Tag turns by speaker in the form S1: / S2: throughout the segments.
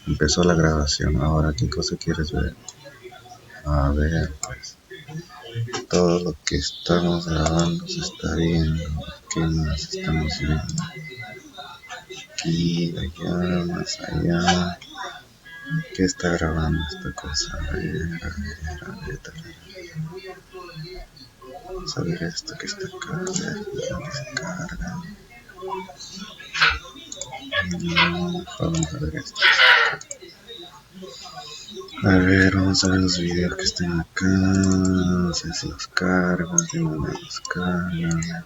S1: Empezó la grabación. Ahora, ¿qué cosa quieres ver? A ver, pues todo lo que estamos grabando se está viendo. ¿Qué más estamos viendo? Aquí, allá, más allá. ¿Qué está grabando esta cosa? A ver, a ver, a ver. Vamos a ver esto que está acá. A ver, que se carga. Vamos a ver esto. A ver, vamos a ver los videos que están acá. Vamos a ver si los cargan, si no me los cargan.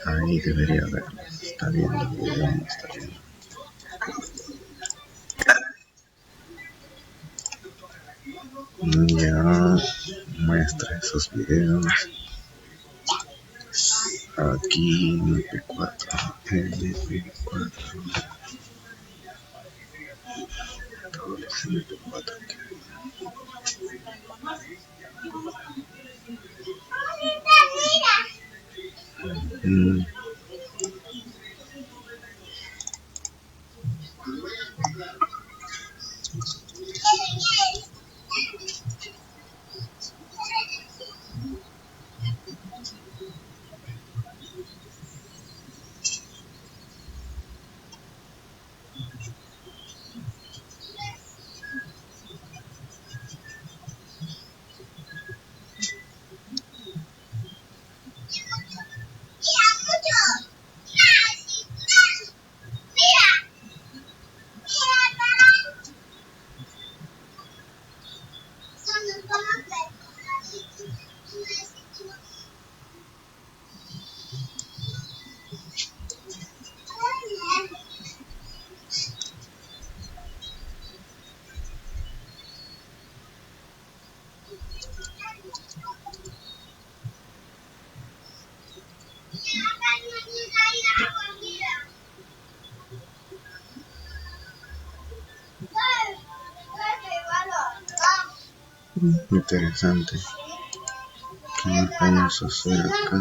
S1: Ahí debería verlos. Está viendo el video, no está viendo. Ya muestra esos videos. Aquí MP4, MP4, todos los MP4 que hay. Interesante. ¿Qué más vamos a hacer acá?